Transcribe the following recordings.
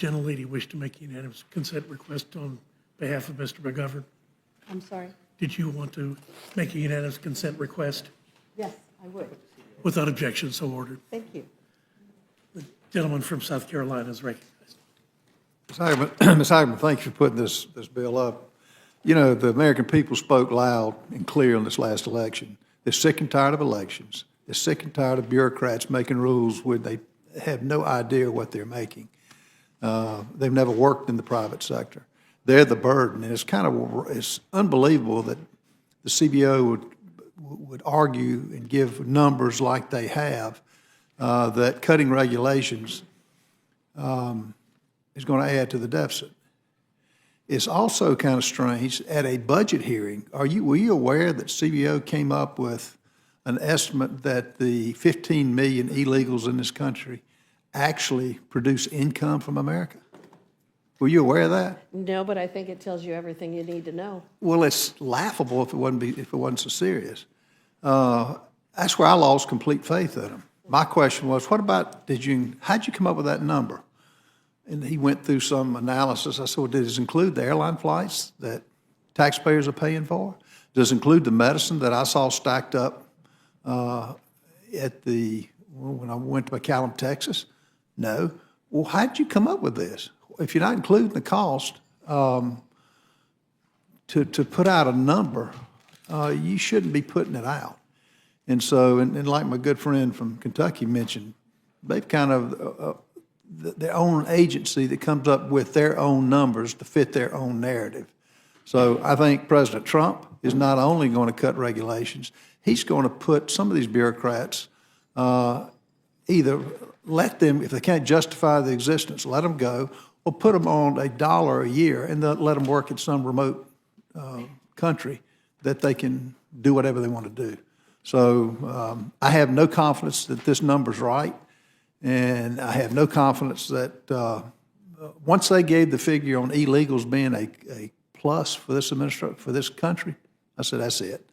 gentlelady wish to make a unanimous consent request on behalf of Mr. McGovern? I'm sorry? Did you want to make a unanimous consent request? Yes, I would. Without objection, so ordered. Thank you. The gentleman from South Carolina is recognized. Ms. Hageman, thank you for putting this bill up. You know, the American people spoke loud and clear in this last election. They're sick and tired of elections. They're sick and tired of bureaucrats making rules where they have no idea what they're making. They've never worked in the private sector. They're the burden, and it's unbelievable that the CBO would argue and give numbers like they have, that cutting regulations is going to add to the deficit. It's also kind of strange, at a budget hearing, were you aware that CBO came up with an estimate that the 15 million illegals in this country actually produce income from America? Were you aware of that? No, but I think it tells you everything you need to know. Well, it's laughable if it wasn't so serious. That's where I lost complete faith in them. My question was, how'd you come up with that number? And he went through some analysis. I said, well, does it include the airline flights that taxpayers are paying for? Does it include the medicine that I saw stacked up when I went to McAllen, Texas? No. Well, how'd you come up with this? If you're not including the cost, to put out a number, you shouldn't be putting it out. And so, and like my good friend from Kentucky mentioned, they've kind of their own agency that comes up with their own numbers to fit their own narrative. So I think President Trump is not only going to cut regulations, he's going to put some of these bureaucrats, either let them, if they can't justify the existence, let them go, or put them on $1 a year and let them work in some remote country that they can do whatever they want to do. So I have no confidence that this number's right, and I have no confidence that once they gave the figure on illegals being a plus for this for this country, I said that's it.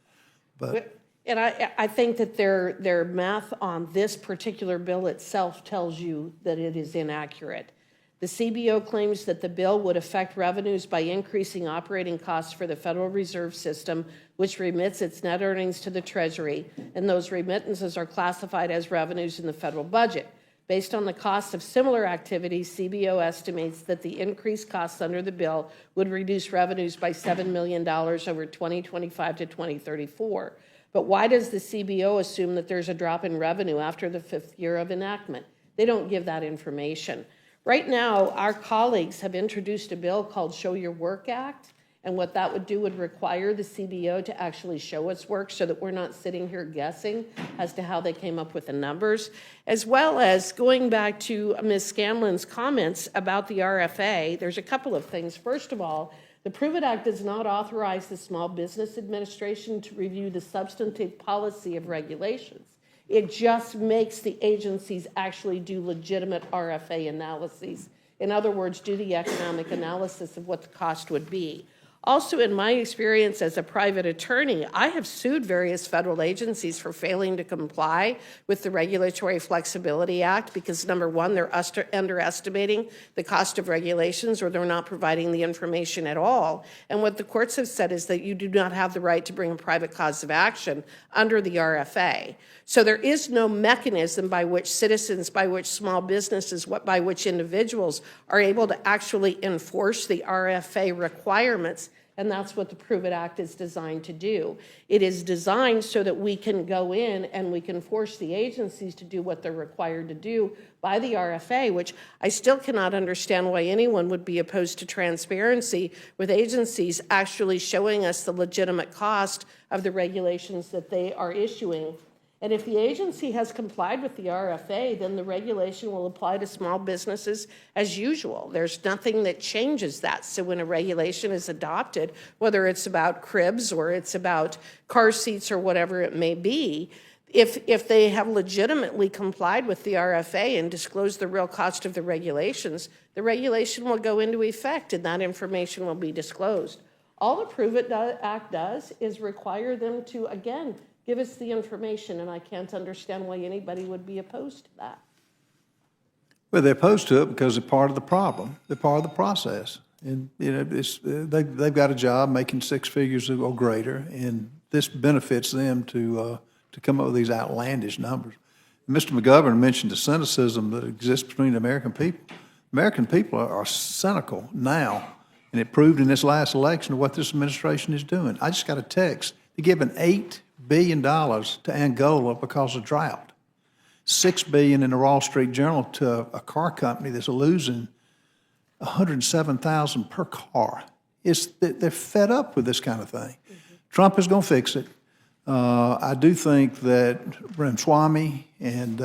And I think that their math on this particular bill itself tells you that it is inaccurate. The CBO claims that the bill would affect revenues by increasing operating costs for the Federal Reserve System, which remits its net earnings to the Treasury, and those remittances are classified as revenues in the federal budget. Based on the cost of similar activities, CBO estimates that the increased costs under the bill would reduce revenues by $7 million over 2025 to 2034. But why does the CBO assume that there's a drop in revenue after the 5th year of enactment? They don't give that information. Right now, our colleagues have introduced a bill called Show Your Work Act, and what that would do would require the CBO to actually show its work so that we're not sitting here guessing as to how they came up with the numbers, as well as going back to Ms. Scanlon's comments about the RFA. There's a couple of things. First of all, the Prove It Act does not authorize the Small Business Administration to review the substantive policy of regulations. It just makes the agencies actually do legitimate RFA analyses. In other words, do the economic analysis of what the cost would be. Also, in my experience as a private attorney, I have sued various federal agencies for failing to comply with the Regulatory Flexibility Act because, number one, they're underestimating the cost of regulations, or they're not providing the information at all. And what the courts have said is that you do not have the right to bring a private cause of action under the RFA. So there is no mechanism by which citizens, by which small businesses, by which individuals are able to actually enforce the RFA requirements, and that's what the Prove It Act is designed to do. It is designed so that we can go in and we can force the agencies to do what they're required to do by the RFA, which I still cannot understand why anyone would be opposed to transparency with agencies actually showing us the legitimate cost of the regulations that they are issuing. And if the agency has complied with the RFA, then the regulation will apply to small businesses as usual. There's nothing that changes that. So when a regulation is adopted, whether it's about cribs or it's about car seats or whatever it may be, if they have legitimately complied with the RFA and disclosed the real cost of the regulation will go into effect and that information will be disclosed. All the Prove It Act does is require them to, again, give us the information, and I can't understand why anybody would be opposed to that. Well, they're opposed to it because they're part of the problem. They're part of the process. And, you know, they've got a job making six figures or greater, and this benefits them to come up with these outlandish numbers. Mr. McGovern mentioned the cynicism that exists between the American people. American people are cynical now, and it proved in this last election of what this administration is doing. I just got a text. They're giving $8 billion to Angola because of drought. $6 billion in the Wall Street Journal to a car company that's losing $107,000 per car. They're fed up with this kind of thing. Trump is going to fix it. I do think that Ramaswamy and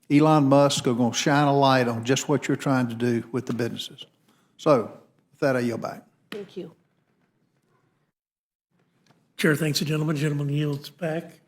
Elon Musk are going to shine a light on just what you're trying to do with the businesses. So, with that, I yield back. Thank you. Chair thanks the gentleman. Gentleman yields back.